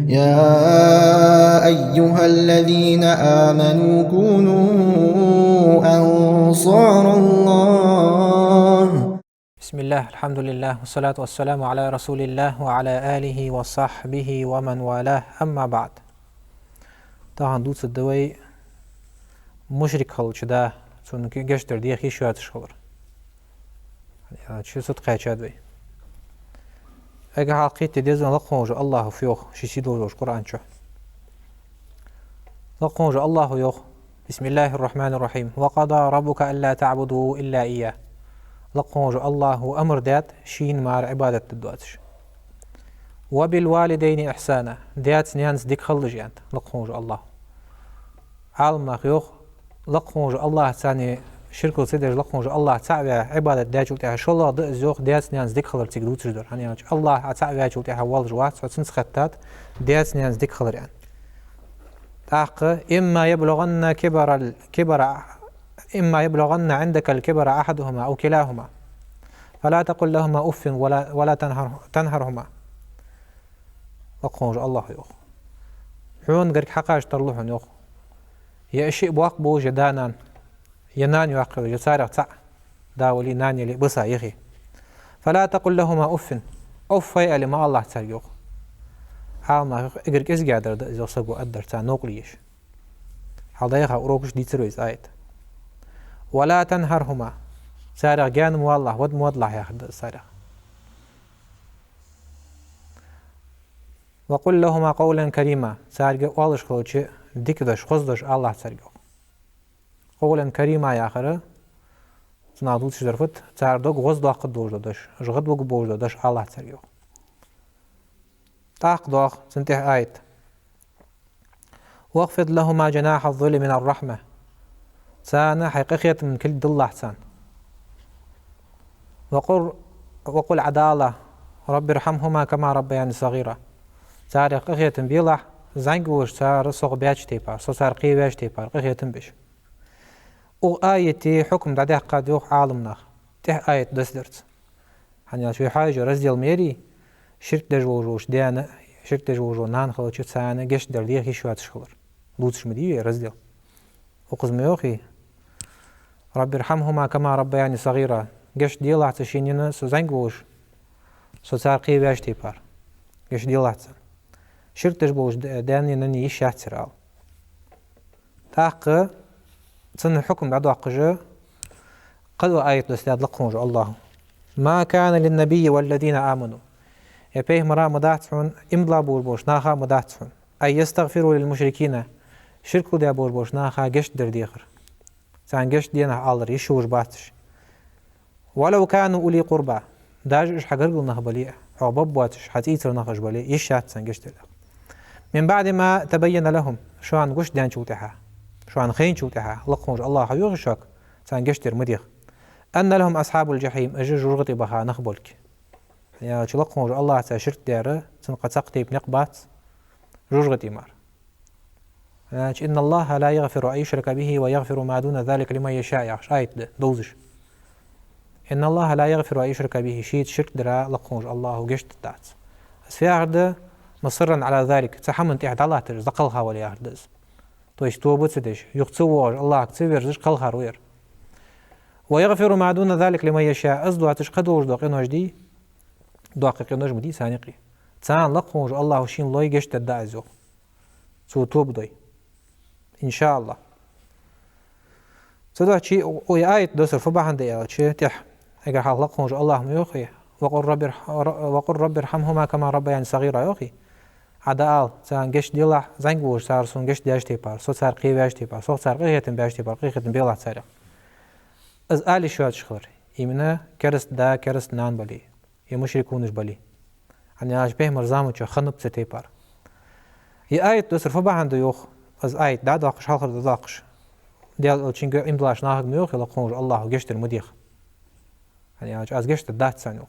يا أيها الذين آمنوا كونوا أنصار الله. بسم الله الحمد لله والصلاة والسلام على رسول الله وعلى آله وصحبه ومن والاه أما بعد. طبعا دوت الدوي مشرك خلش ده چونكي گشتر دي خي شوات شخور يعني شو صدقه چادوي اگه حقيقة ديزن لقونج الله فيوخ شي دوجوش قرآن شو لقونج الله يوخ بسم الله الرحمن الرحيم وقضى ربك ألا تعبدوا إلا إياه لقونج الله أمر دات شين مار عبادة الدواتش وبالوالدين إحسانا دات نيانس ديك خلج يعني لقونج الله عالم ناخيوخ لقونج الله ثاني شركة سيدر لقونج الله تعبى عبادة داجو تاع شلا دزوخ دات نيانس ديك خلر تيجدو تجدر يعني الله تعبى جو تاع والجوات سنس خطات دات نيانس ديك خلر يعني تاق إما يبلغن عندك الكبر أحدهما أو كلاهما فلا تقل لهما أف ولا تنهرهما لقونج الله يوخ حون قرك حقاش ترلوحن يوخ يا شيء بواق بو جدانان ينان يواقب يسارع تع داولي نان يلي بصا يخي فلا تقل لهما أف هي ما الله تار يوخ عالما قرك إز قادر إذا صبو أدر تا نوقليش حال يخا أروكش دي ترويز آيت ولا تنهرهما سارع جان والله ود مودلع يا خد سارع وقل لهما قولا كريما سارع والش خلوش ديكدش خزدش الله سارع قولا كريما يا آخر تنادول شدرفت ساردوك غزد وقت دوجدش جغد وق بوجدش الله سارع تاق دوخ سنته آيت واخفض لهما جناح الذل من الرحمة سانا حقيقية من كل دل أحسن وقل عدالة رب ارحمهما كما ربياني صغيرة سار حقيقية بيلح زنجوش سار صغ بياج تيبار سار قيباج تيبار حقيقية بيش او آيتي حكم داده قد يوخ عالمنا ته آيت دسدرت حنيا شوي حاجة رزيل ميري شرك دجوجوش ديانا شرك دجوجو نان خلوش سانا جش در ديه شوات شخلر لوتش مديوي رزيل وقزم يوخي رب ارحمهما كما ربياني صغيرة جش ديلا تشينينا سوزنجوش سوسار قيباش تيبار جش ديلا شرك دجوج داني نني يشاتر تاق تن الحكم بعد وقجه قدوا آية الاستاذ لقونج الله ما كان للنبي والذين آمنوا يبيه مرا مداتحون امضلا بوش ناخا مداتحون أي يستغفروا للمشركين شركوا دي بوش ناخا جشت در ديخر سان جشت دينا عالر يشوش باتش ولو كانوا أولي قربا داج إش حقر قلنا بلي عباب باتش حتيتر ناخش بلي يشات سان جشت ديخر من بعد ما تبين لهم شو عن قش دان شوتها شو عن خين شوتها لقونج الله حيوغ شاك سان جشتر مديخ أن لهم أصحاب الجحيم أجر جرغتي بها نخبلك يا لقونج الله تشرت داره تنقى تقتيب نقبات جرغتي مار إن الله لا يغفر أن يشرك به ويغفر ما دون ذلك لمن يشاء آية دوزش إن الله لا يغفر أن يشرك به شيء شرك درا لقونج الله وجشت التات سفيارد مصرا على ذلك تحمل تحت الله ترزقلها ولا يهردز تويش توبت سدش يقتصوج الله كتبير زش قلها روير ويغفر ما دون ذلك لمن يشاء أصدوا تشقدوش دوقين وجدي دوقين وجدي مدي سانقي تسان لقونج الله وشين لوي جشت الدعزو سو توب دوي إن شاء الله تدع شيء وآية دوسر فبعند يا شيء تح أجر حال لقونج الله ميوخي وقل رب ارحمهما كما ربياني صغيرة يوخي عدال سان جش ديلا زنجوش صار سون جش دياش تيبار صوت صار قيباش تيبار صوت صار قيهتن باش تيبار قيهتن بيلا صار از آلي شوات شخر يمنا كرست دا كرست نان بلي يمشركونش بلي يعني عاش به مرزامو چه خنب تيبار هي آية دوسر فبعند يوخ از آية دا داقش حلقر دا داقش ديال چنگ امدلاش ناهق ميوخ لقونج الله جشتر مديخ يعني عاش از جشتر دات سانيوخ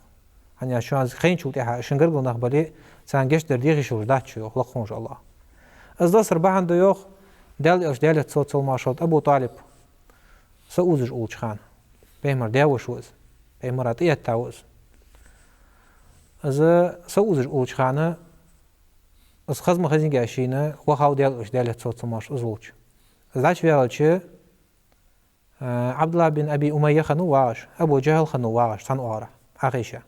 يعني شو از خين شو تيها شنقر قلنا بلي سان جشتر ديغي شو دات شو يوخ لقونج الله از دوسر بعند يوخ دال اش دالت صوت ماشوت أبو طالب سأوزج أولش خان بيمر داوش وز بيمر أطيات تاوز از سأوزج أولش خانه از خزم خزین گشینه و هاو دیالش دیالت صوت ماش ازولش زاش ویالش عبد الله بن أبي أمية خنواش أبو جهل خنواش صنوارة عائشة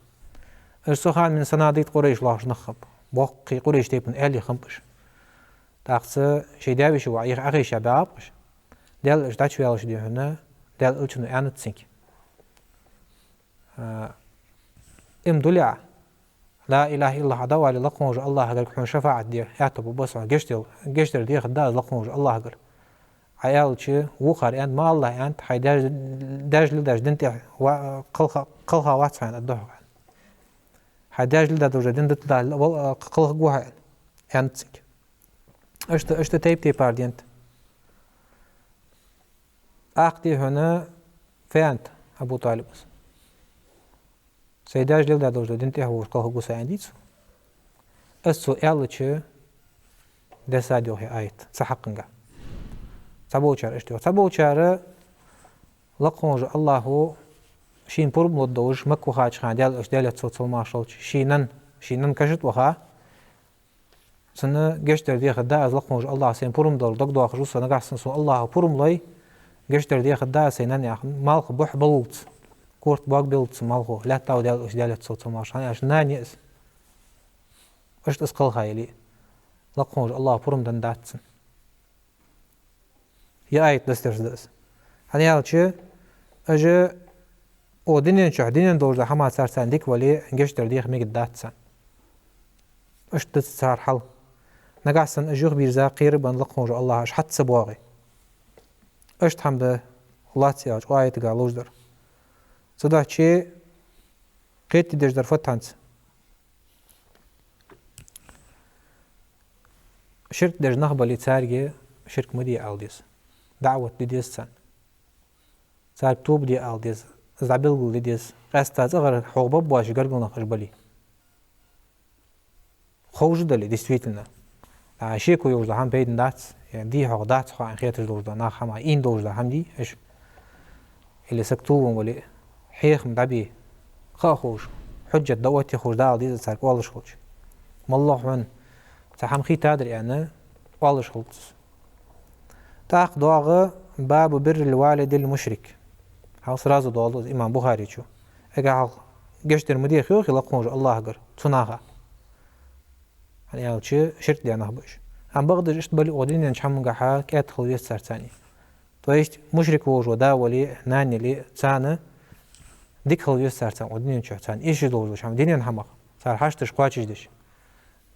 السخان من صناديق قريش لاش نخب باقي قريش تيبن أهلي خمبش تاقص شيداوي شو عائشة بابش ديالش داش ويالش دي هنا ديالش نو أنا تسينك دولع لا إله إلا هذا ولا لقموج الله قال كم شفاعة دي يعتبر بس جشتر دي خداز لقموج الله قال عيالشي وخر أنت ما الله أنت حيداج لداج دنتي قلها واتسان الدهر حيداج لداج دنت قلها جوها أنت أشت تيب باردينت أختي هنا فانت أبو طالب سيداج لداج دنتي هو قلها جوسا عنديس السؤال دساديو هي آيت سحقنجا سبوچار اشتو سبوچار لقونج الله شين برم لدوش مكو خاج خان ديال اش ديالت صوت ماشالش شينن كشت وخا سنه گشتر دي خدا از لقونج الله سين برم دول دق دو خجوس نغاسن سو الله برم لي گشتر دي خدا سينن يا مالخ بوح بلوت كورت باق بيلت مالخو لا تاو ديال اش ديالت صوت ماشال اش نانيس اش تسقل خايلي لقونج الله برم دنداتسن يا آيت دسترس هني هالشيء أجا ودينين شو دينين دور ده حما صار سندك ولي إنجشتر ديخ ميق داتسن إيش تتصار حل نقاسن أجوخ بيرزا قيرب أن لقموج الله إيش حتى سبواغي إيش تحمد الله تياج وآيت قالوش در صدا شيء قيت تدش در فتانس شرك در نخبة تارجي شرك مدي ألديس دعوة لديس سن صار توب دي ألديس زعبيل لديس قاستاز أغر حوبب واش قرقنا خجبلي خوش دلي ديستويتنا شيكو يوجد هم بيدن دات يعني دي حق دات خا خيات جوجد ناخ هم إين دوجد هم دي إيش اللي سكتوهم ولي حيخ مدبي خا خوش حجة دوتي خوش دا ألديس صار والش خوش مالله من تحم خي تادر يعني والش خوش تاق دواغ باب بر الوالد المشرك هاوس رازو دوالوز إمام بخاري شو أقع قشتر مدير خيوخي لقونج الله قر تناغا يعني هاو شي شرك دي أنا بوش هم بغدر اشتبالي ودين ينشحم من قحا كات خلوية سار تاني تويشت مشرك ووج ودا ولي ناني لي تانا ديك خلوية سار تاني ودين ينشح تاني إيش دوج وش هم دين ينحمق صار حاشتش قواتش ديش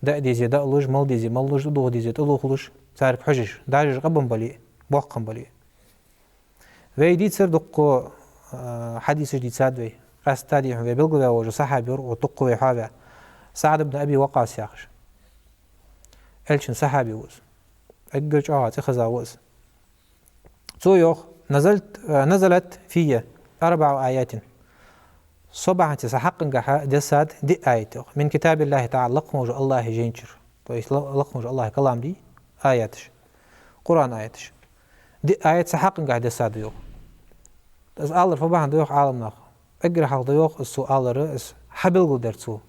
دا ديزي دا لوج مال ديزي مال لوج دو ديزي تلو خلوش صار بحجش داجش قبن بالي بوقم بالي ويدي تصير دقو حديث جديد سادوي أستادي هم بيلقوا وجو صحابي وطقوا ويحابع سعد بن أبي وقاص ياخش إلشن صحابي وز أجرج تخزا وز يوخ نزلت في 4 آيات صبعا تسحق نجح دساد دي آيات من كتاب الله تعالى لقموج الله جينشر طيب لقموج الله كلام دي آياتش قرآن آياتش دي آيات سحق نجح دساد يوخ از آلر فباهن ديوخ عالم ناخ اقرا حال ديوخ السؤال رأس حبل قدرتو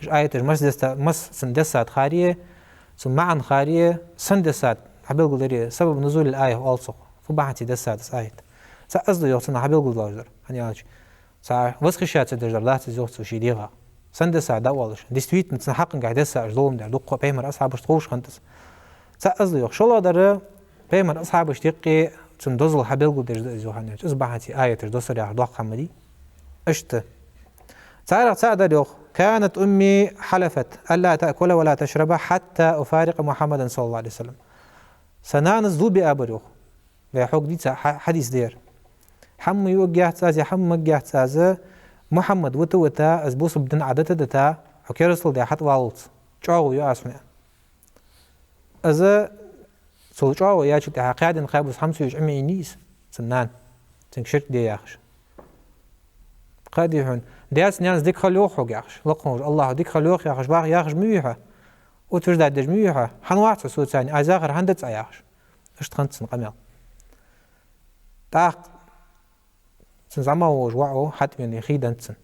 اش آياتش مس سندسات خارية ثم معن خارية سندسات حبل قدرية سبب نزول الآية ألصق فباهن تدسات آيات سأصدر يوخ سنة حبل قدر هني آج سا وسخشات تدرجر لات زوخ سوشي ديغا سندسات داولش ديستويت نتسن حق نجح دسات ظلم در دقوا بيمر أصحابش تخوش خنتس سأصدر يوخ شو الله در بيمر أصحابش تيقي تندوزل حبل قدر زوهانية أصبحت آية دوسر يا دوق حمدي أشت سأدر يوخ كانت أمي حلفت ألا تأكل ولا تشرب حتى أفارق محمدا صلى الله عليه وسلم سنانز ذو بأبر يوخ ويحوق دي حديث دير حم يوجه تازي حم مجه تازي محمد وتا أزبوس بدن عدت دتا حكي رسول دي حت والت شعو يا أسمع أزا سولجاو يا شو تحقيقات نقابل 25 نيس سنان تنشرك دي ياخش قادي هون دياس ناس ديك خلوخ ياخش لقون الله ديك خلوخ ياخش باغ ياخش ميوحه وتردا دج ميوحه حنوات سو ثاني ازاخر هندت ياخش اش تخنت نقمل تاق زعما وجوعو حتى من يخيدنتن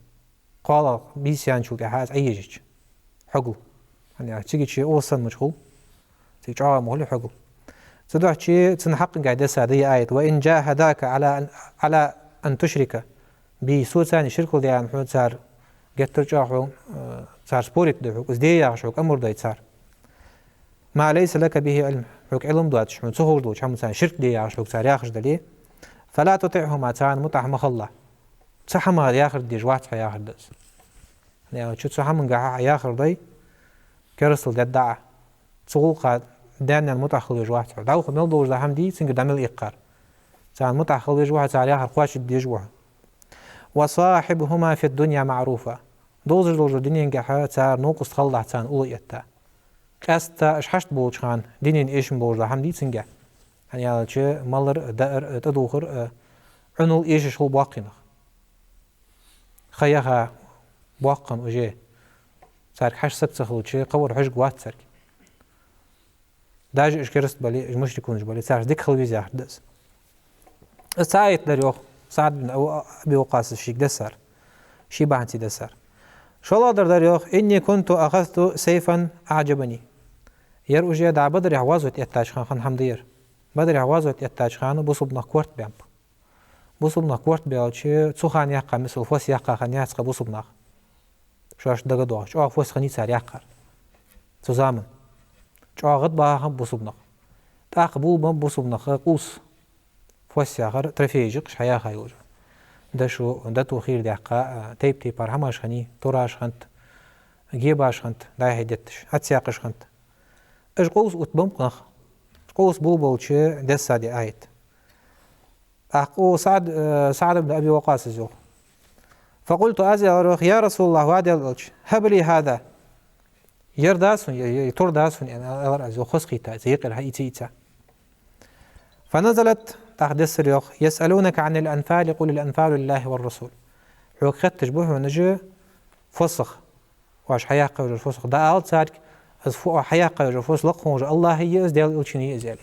قال بيسيان شو كحاس ايجج حقو يعني تيجي شيء أوصل مشغول تيجي عام مهول حقول تدوح شيء تنحق قاعدة سادية آية وإن جاهداك على أن تشرك بسوء ثاني شركه دي عن حود صار قد ترجعه صار سبورت ده حق ازدي يعشوك أمر ده صار ما ليس لك به علم حق علم دوات شمن سهول دوت شمن ثاني شرك دي يعشوك صار ياخش دليه فلا تطيعهما ثان متع مخلة صحما ياخر دي جوات ياخر دس يعني شو صح من قاع ياخر دي كرسل ده دعاء سوق دان المتأخر جوات دعوه خمل دوج ده حمدي سنج دمل إقار ثان متأخر جوات صار ياخر قواش دي جوه وصاحبهما في الدنيا معروفة دوز الدنيا نجحها صار نوقص خلّع ثان أول يتا كاستا إيش حشت بوج خان دينين إيش بوج ده حمدي سنجح يعني على شيء مالر دائر تدوخر عنو إيش شو باقينا خيها باقن وجه صار حش سكت خلود شيء قور حش قوات سرك داج إيش كرست بالي مش يكونش بالي صار ديك خلوي زي حدث الساعة دريو سعد بن أبي وقاص الشيك دسر شي بعنتي دسر شو الله دريو إني كنت أخذت سيفا أعجبني يرؤجي دع بدر عوازت يتاج خان حمدير بدر عوازت يتاج خان بصبنا كورت بيم بصبنا كورت بيالشي تسخان يقع مثل فوس يقع خان يسقى بصبنا شوش دقدوه شو فوس خني سار يقع تزامن شو غد باهم بصبنا تاقبول بم بصبنا قوس فوس يقر ترفيجق حياه خيوج ده شو ده توخير دقة تيب تيبار هماش خني توراش خنت جيباش خنت ده هدتش اتسياقش خنت اش قوس وتبم قنخ قوس بولشي دس هذه آية أقو سعد بن أبي وقاص الزوخ فقلت أزل يا رسول الله وادي الألش هب لي هذا يرداسون يترداسون يعني أرأزو خسقيتا زيق الهيتيتا فنزلت تحدث اليوخ يسألونك عن الأنفال قل الأنفال لله والرسول حوك خد تشبه ونجي فسخ واش حياقة وجه الفسخ دا أول تارك فوق حياقة وجه الفسخ لقهم الله هي ديال الألشني إزالي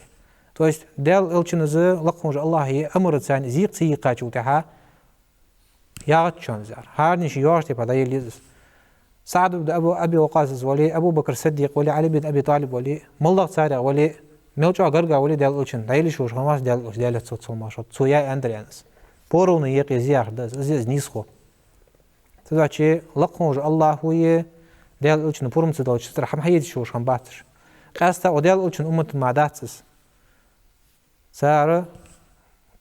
تويست ديال الألشن لقهم الله هي أمر ثاني زيق سيقا جوتها ياغت شون زار هارنيش يورتي بدا يليز سعد بن أبي وقاص ولي أبو بكر الصديق ولي علي بن أبي طالب ولي ملق سارع ولي ملجأ غرغا ولي ديال الألشن دايلي شوش خماس ديال تصل ما شط سويا أندريانس بورون يقي زيار داز زيز نيسخو تدعشي لقهم الله هي ديال الألشن بورم تدعش ترحم حيدي شوش خم باتش قاستا وديال الألشن أمة معداتس سارة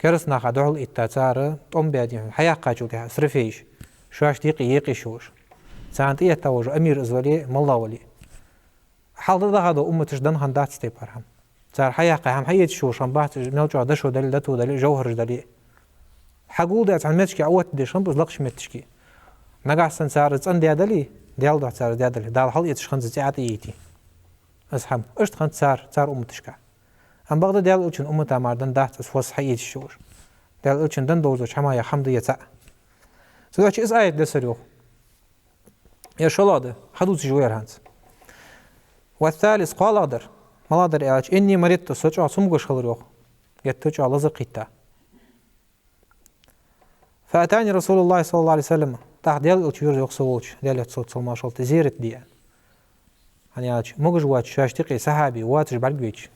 كرسنا خدعول إتا سارة طم بيادين حياة قاجوتها سرفيش شواش ديقي يقي شوش سانت إيه توجو أمير إزولي مالله ولي حال ده هذا أمة تجدن هندات ستيبارهم سار حياة قاهم حيدي شوش خم باتش ملجع دشو دليل دتو دليل جوهر دليل حقول ده تعمتشكي عوات ديش خم بزلقش متشكي نقعسن سارة تسان ديادلي ديال ده سارة ديادلي دال حال يتشخنز تعطي يتي أسحم أشت خنت سار أمة تشكا أم بغدا ديال ألشن أمة تاماردن دات أسفوس حييت الشور ديال ألشن دن دوزوش حما يا حمد يتاع سدوش إس آية دسريو يا شلاده حدوث جوير هانس والثالث قال أقدر ما أقدر إياش إني مريض سوتش سمقش خلريو يتوش على زقيتا فأتاني رسول الله صلى الله عليه وسلم تحت ديال ألشير يقصوش ديال يتصوت صلما شلت تزيرت ديال يعني آج مقش واتش شاشتقي صحابي واتش بالبيتش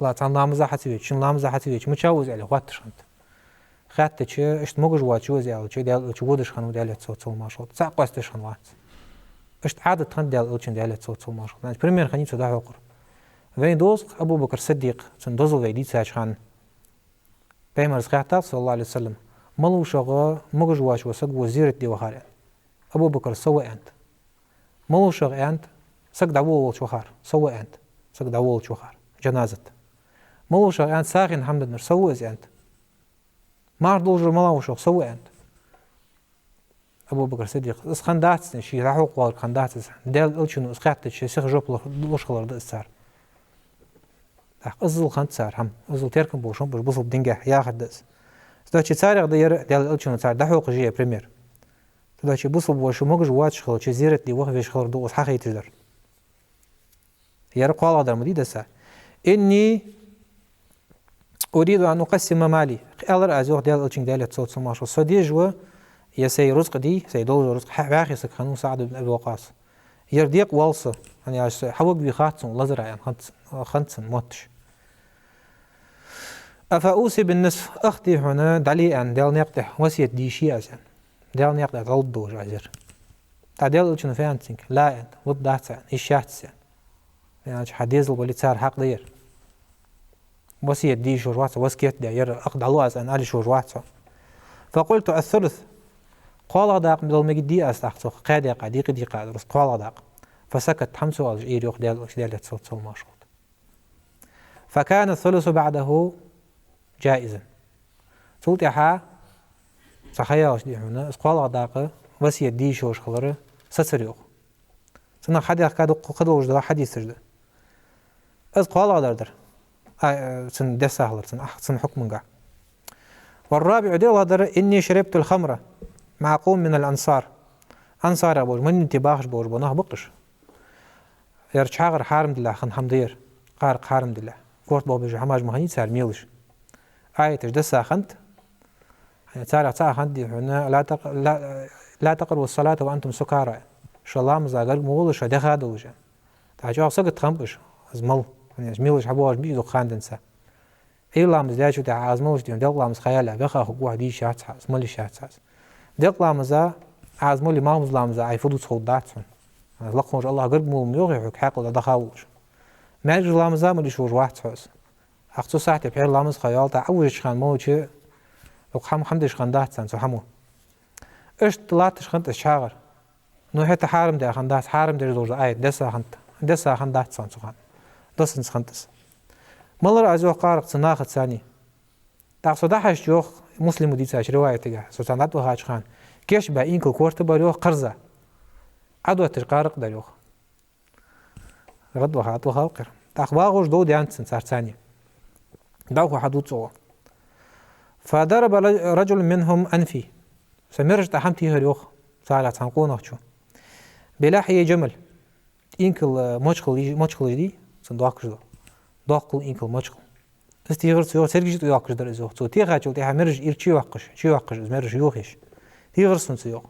لا تنلامزا حتويتش نلامزا حتويتش متشاوز عليه واتش خنت خاتش اشت مقش واتش وزيال شي ديال ودش خنو ديال يتصوت صلما شلت ساقواستش خن وات اشت عادة خنت ديال ألشن ديال يتصوت صلما شلت يعني بريمير خنيت صداح وقر وين دوز أبو بكر الصديق سندوزو ويديت ساش خان بيمر سقاطات صلى الله عليه وسلم ملو شغا مقش واتش وسق وزيرت دي وخارين أبو بكر سوى أنت ملو شغا أنت سق دعوه شوخار سوى أنت سق دعوه شوخار جنازة ملو شغا أنت ساخن حمد النر سوى إز أنت ما أرضوجر ملو شغ سوى أنت أبو بكر الصديق إس خندات شي راحوا قوال خندات ديال ألشنو إس قاعدت شي سيخ جوب لوش خلر ده السار أزل خند سار هم أزل تيركن بوشون بوش بوصل بدنجح ياخد دس تداشي تاريخ ديال ألشنو تار دحو قجيه بريمير تداشي بوصل بوشو موج واتش خلر شي زيرت دي وخفيش خلر دو حقي تجدر يا قال هذا مدي دسا إني أريد أن أقسم مالي ألر أزوج ديال ألشين ديال تصوت سماشو صديجوا يا سي رزق دي سي دول رزق باخي سكانو سعد بن أبي وقاص يرديق والص يعني حوق بيخاتسون لزرع يعني خنتسن موتش أفأوصي بالنصف أختي هنا دلي أن ديال نقطع وسيت دي شيء أزين ديال نقطع غلط عزير تعديل شنو فيها تنك لا أنت وضعت عن إيشات يعني حديث الولي صار حق دير وسيت دي شو روات وسكيت دير أخذ علوز أن علي شو روات فقلت الثلث قال داق من المجدي أستحق قادي قادي قدي قادر بس قال داق فسكت حمسه الجير يخ ديال تصوت ماشوط فكان الثلث بعده جائزا صوت يحا صحيح دي هنا قال داق وسيت دي شو خلره سسريو سنة حديث كادو قدو وجد حديث سجد از قال دردر سن دسهلر سن حكم قا والرابع ديال هدر إني شربت الخمرة مع قوم من الأنصار أنصار أبوج من انتباهش بوج بناه بقش يرشاغر حارم دلله خن حمدير قارق حارم دلله كورت بو بيجو حماج مهني سال ميلش آيتش دسا خنت يعني تارع خنت دي هنا لا تقربوا الصلاة وأنتم سكارى إن شاء الله مزاجر مولش دخاد وجه تعجوا سقط خنبش أزمل يعني ميلش حبوج بيدو خاندنسا إلا مزاجو تاع عزموش ديون دللا مز خيالة بخا خو دي شات حاس ملي شات حاس دللا مزا عزمولي ما مزلا مزا عيفودو صوداتون لقوش الله قرب مو ميوغي حق ولا دخاوش ما يجي الله مزا ملي شو واحد حاس أخصو ساعتي بحير الله مز خيال تاع أوجش خان موجي وقحم حمدش خندات سان سو حمو إيش طلعتش خنت الشاغر نو حتى حارم دي خندات حارم دي دور آيت دسا خندات سان سو خان دسنس خنتس مالر أزوه قارق سناخت ثاني تاخسو دحش جوخ مسلم ديتاش رواية تجاه سوتاندات وهاج خان كيش با إنكو كورت بريوخ قرزة عدوة تشقارق دريوخ غد وهات وهاوقر تاخباغوش دو ديانتسن صار ثاني داوخو حدود صوه فضرب رجل منهم أنفي سمرج تحمتي هريوخ سالت هنقونه شو بلاحية جمل إنكل مشكل دي صندوق جدو داقل إنكل مشكل استيغر سيو سرجت ياقش در ازو تو تيغا جول تيها مرج إير چي واقش مرج يوخش تيغر سن سيو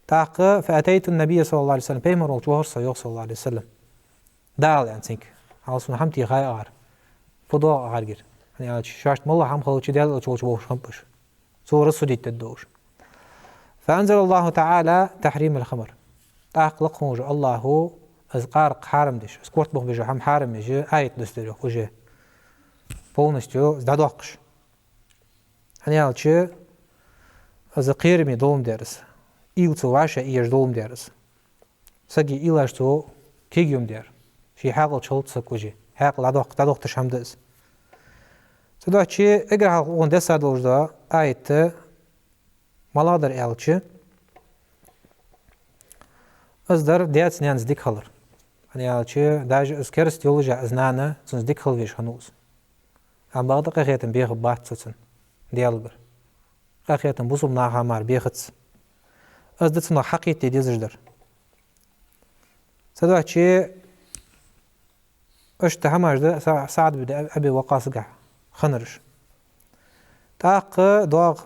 تاق فأتيت النبي صلى الله عليه وسلم بيمر وجوهر سيوخ صلى الله عليه وسلم دال يعني سنك حالسون حمتي خاي آر فضاء آرجر يعني شاشت مالله حم خلوشي دال وجوش بوش خمبش سورة سديت الدوش فأنزل الله تعالى تحريم الخمر تاق لقموج الله از قارق حارم دش سكورت بوخ بيجو حم حارم يجي آيت دستريو وجه полностью сдадоқш. Анял че за қирми долм дерс. Илцу ваша иеш долм дерс. Саги илаш то кегюм дер. Ши хагл чолтса кужи. Хагл дадоқ ташамдыз. Суда че эгра он десадложда айты маладар элче аздар дяц нян здик халар. Анял че даже скерст юлжа знана цун здик халвиш хануз. عم بعض قاخيتن بيخ باتسن ديالبر قاخيتن بوسم ناها مار بيختس أزدتنا حقيقة ديزجدر سدوا شيء اشتهمش ده سعد بدا أبي وقاص قح خنرش تاق دواغ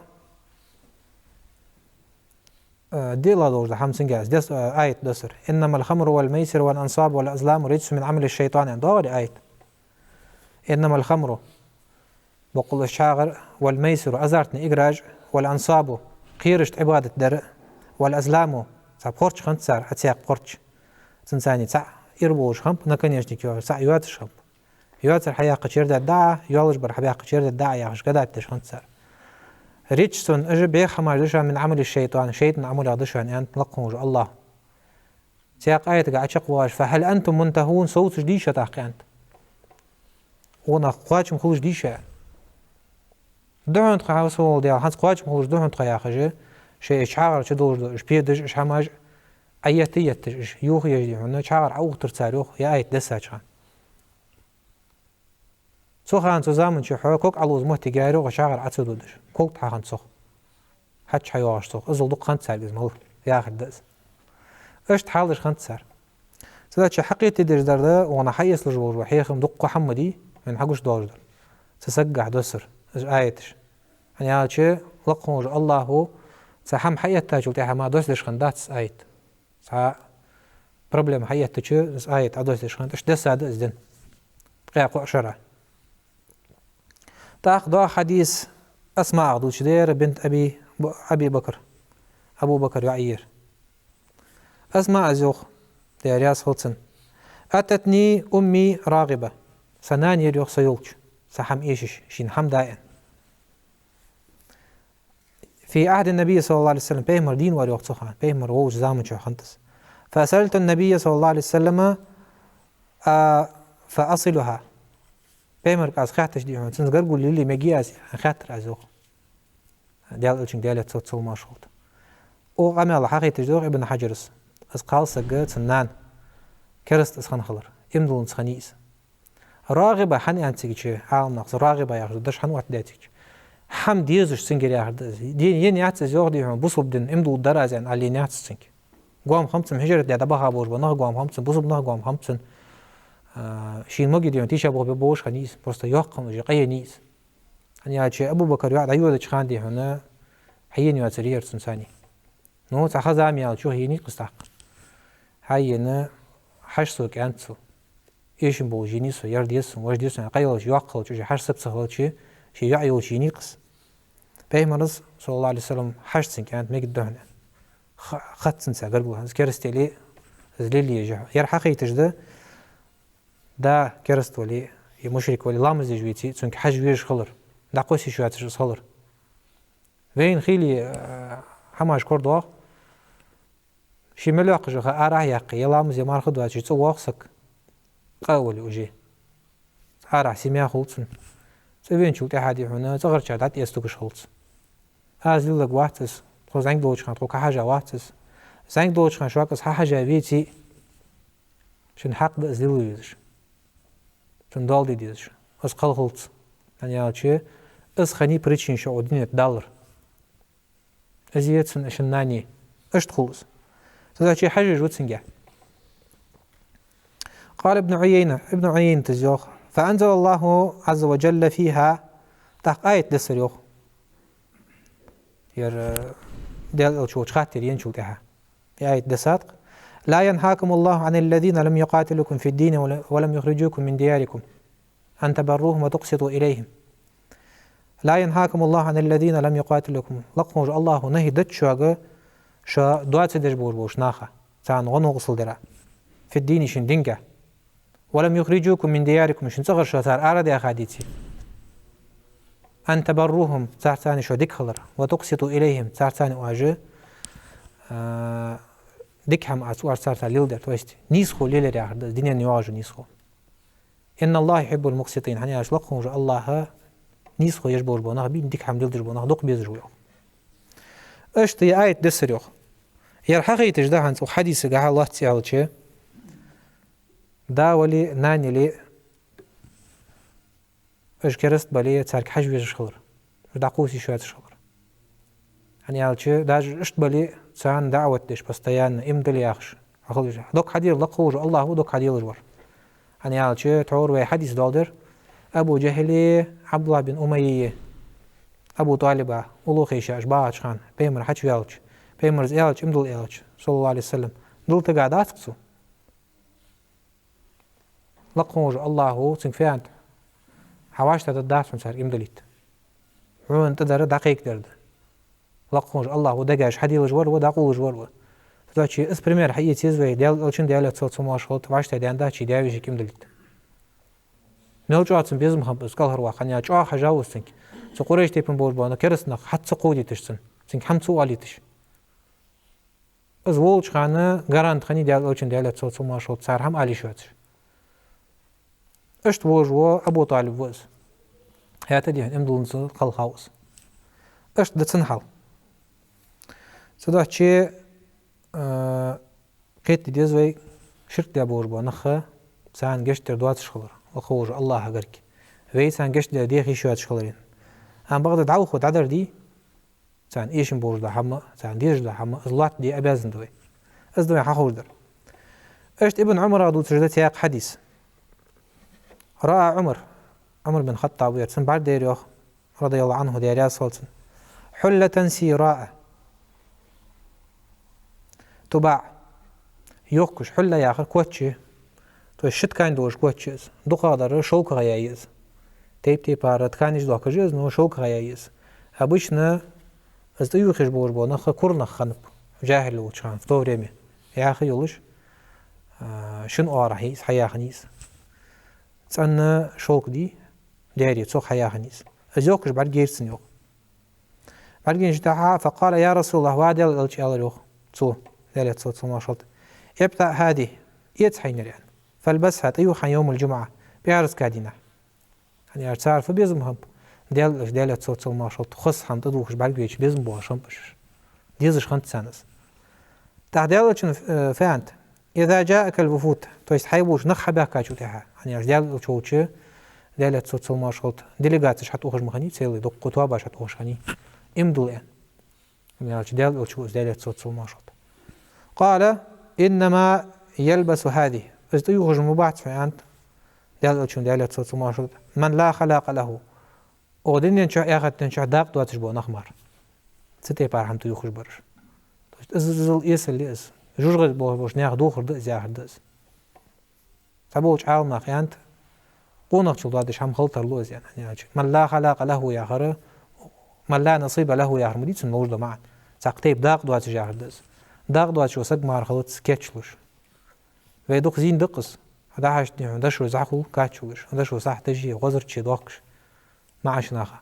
ديلا دوج ده حمسن جاز دس آية دسر إنما الخمر والميسر والأنصاب والأزلام رجس من عمل الشيطان يعني دواغ آية إنما الخمر بقول الشاغر والميسر أزارتني إجراج والأنصاب قيرشت عبادة در والأزلام سابقرش خنت سار أتساق قرش تنساني تسع إربوش خمب نكنيش ديكيو تسع يواتش خمب يواتر حياة قشير دا الدعا يولج بر حياة قشير دا الدعا ياخش قدات تش خنت سار ريتشسون أجي بيخ ما من عمل الشيطان شيطان عمل عدشان أن تلقوا الله سياق آية قاعد شقواش فهل أنتم منتهون صوت جديشة تحقي أنت ونا قواش مخوش ديشة دهون تقع وصول ديال هانس قواش مخوش دهون تقع خجة شيء إشعار شدور إش بيدش إش هماج أيتية إش يوخ يجدي هنا إشعار أو ترتاروخ يا آية دساج خان سوخ عن زمان شو حقوق علوز مهتجارو وشعار عتسدودش كل تحقن سوخ حتى حيواش سوخ أزل دق خنت سار جزمه يا أخي دس إيش تحالش خنت سار سذا شيء حقيقة تدرس ده وأنا حيس لجوج وحيخم دق حمدي من حقوش دار تسجع دسر آيتش يعني هذا شيء لقوج الله سحم حياة تاجل تاعها ما دوسلش خندات آيت سا problem حياته شو آية عدوس إيش خانت إيش دس هذا إزدن قاقو شرع تأخذ حديث أسماء عضو شدير بنت أبي بكر أبو بكر يعير أسماء أزوخ ديارياس خلصن أتتني أمي راغبة سنان يريوخ سيولش سحم إيشش شين حم دائن في عهد النبي صلى الله عليه وسلم بيمر دين وريوخ تخان بيمر ووش زامن شو خنتس فسألت النبي صلى الله عليه وسلم فأصلها بيمر كاس خاتش ديهم تنزقر قول لي مجياز خاتر أزوخ ديال إلشين ديالة تصل ما شغلت وعمل حقيقة جدوغ ابن حجرس از قال سجد سنان كرست اسخن خلر امدلن سخنيس راغبة حني أنتيجي عالم نقص راغبة يا دش حن وقت داتيج حم ديزش سنجر يا دي ينيات زوغ ديهم بوصب دين امدل درازن على ينيات سنج قام خمسة هجرة دي دبها بور بناه قام خمسة بوصب ناه قام خمسة شين مجد ديون تيشا بو بوش خنيس بس يقم وجي قي نيس أنا شيء أبو بكر يعد أيوة تشخان دي هنا حين يواترير سنساني نو تأخذ عميال شو هيني قصتك هاينا حشسو كأنتسو إيش بوجينيسو يرديسو وجديسو قيلش يوقل شو حش سبسه شيء يعيو شيء نقص بيمرز صلى الله عليه وسلم حشسن كانت ميك الدهنة خدسن ساقربوها كرستلي زليلي يجح يرحقي تجده دا كرست ولي مشرك ولي لامز يجويتي تسونك حج ويش خلر دا قوسي شو هاتش خلر وين خيلي حماش كردوا شي ملوق جوخا أراه يقي يلامز يمار خدوا شي تواقسك قاولي وجي أراه سيميا خلصن سوين شو تحدي هنا تغير شادات يستوكش خلص هذا لك واتس خو زنگ دوش خان خو حاجة واتس زنگ دوش خان شواكس حاجة بيتي شن حق بأزلو يدش شن دال دي ديش أس قل خلص يعني هالشي أس خاني بريتشين شو دينة دولار أزيد سن أشن ناني أشت خلص هذا شيء حاجة جود سنجح قال ابن عيينة تزيوخ فأنزل الله عز وجل فيها تحق آية دسر يوخ ير ديال شو خاطر ينشو تها آية دسات لا ينهاكم الله عن الذين لم يقاتلوكم في الدين ولم يخرجوكم من دياركم أن تبروهم وتقسطوا إليهم لا ينهاكم الله عن الذين لم يقاتلوكم لقموا الله نهي دتشوغ شا دوات دجبور بوش ناخا تان غنو غسل درا في الدين شن دينجا ولم يخرجوكم من دياركم شن صغر شاتار أرد يا خاديتي أن تبروهم تارتاني شو ديك خلر وتقسطوا إليهم تارتاني واجه ديك هم أسوار تارتا ليلدر تويست نيسخو ليلر يا خد الدنيا نواجه نيسخو إن الله يحب المقسطين هني أشلقهم الله نيسخو يجبور بوناه بين ديك هم ليلدر بوناه دوق بيزرو أشتي آية دسر يوخ يرحقي تجدهن سو حديث قاها الله تعالى شيء دا ولي ناني لي اش كرست بالي تارك حج بيش خلر دا قوسي شوية خلر يعني هالشي دا اشت بالي سان دعوة ديش بس تيان امدل ياخش اخلج دوك حدير لقوج الله دوك حدير الجور يعني هالشي تعور وي حديث دالدر ابو جهلي عبد الله بن اميه ابو طالب ولو خيشاش باش خان بيمر حج يالش بيمرز يالش امدل يالش صلى الله عليه وسلم دول تقعدات قصو لقوج الله تنفيان حواش تدات من سار امدليت عون تدر دقيق درد لقوج الله ودقاش حدي الجور ودقول الجور فداشي اس بريمير حقيقي تيزوي ديال الشن ديال تصوت ماشخوت واش تدان داشي داويش امدليت نوجاتن بيزم خبس قال هروا خنيا جا حجاوسنك سقوريش تيبن بول بانا كرسنا حتى قودي تشسن سنك حمصو عليتش از ولش خانه غارانت خني ديال الشن ديال تصوت ماشخوت صار هم علي شوتش اشت وجو ابو طالب وز هات دي امدلنز قل خاوس اشت دتسنحل صدق شيء قيت ديزوي شرك دي ابو ربا نخه سان قشتر دوات شخلر وخوج الله غرك وي سان قشت دي خي شوات شخلرين ام بغد دعو خد عدر دي سان ايش بوج ده حما سان ديج ده حما زلات دي ابازن دوي از دوي حخوج در اشت ابن عمر ادو تجدت ياق حديث رأى عمر بن خطاب ويرسن بعد ديريوخ رضي الله عنه ديريا صلتن حلة سيراء تباع يوكش حلا يا آخر كوتشي تو شت كان دوش كوتشيز دو قادر شوك غيايز تيب بارت كانش دوك جيز نو شوك غيايز обычно استيوخش بوش بونا كورنا خنب جاهل وشان في دوريمي يا أخي يولش شنو راهيس حياخنيس تسألنا شوك دي داري تسوق حياخنيس أزوكش بعد جيرسن يوك بعد جيرسن فقال يا رسول الله وادي الالش يوك تسو دالت صوت ما شلت ابتع هذه يتحين الآن فالبسها طيوحا يوم الجمعة بيعرس كادينا يعني أرسال فبيزمهم دالت صوت ما شلت خص هم تدوخش بعد جيش بيزم بوا شنبش ديزش خنت سانس تعدالت فانت إذا جاءك الوفود تويست حيبوش نخ حباك شو تها يعني أرجال شوتشي دالت صوت ما شلت ديليغاتش حتوخش مخني تسيلي دق قطوة باش حتوخش خني امدو الآن يعني أرجال شو دالت صوت ما شلت قال إنما يلبس هذه استيوخش مباحث فانت دالت صوت ما شلت من لا خلاق له ودين ينشأ ياخد تنشأ داق دواتش بو نخمر ستي بار هم تيوخش برش إزل يسل يس جوجل بوش ناخد دوخر دز ياخد دز تبوش عالنا خيانت قونق شو دواتش هم خلطر لوز يعني من لا خلاق له يا خره من لا نصيب له يا خرمدي تسن موجودة معا ساقتيب داق دواتش ياخد دز داق دواتش وسق مار خلط سكتشلوش ويدوك زين دقس هذا حاجتني هذا شو زعقو كاتشوش هذا شو صح تجي غزر تشي دوكش ما عاش ناخا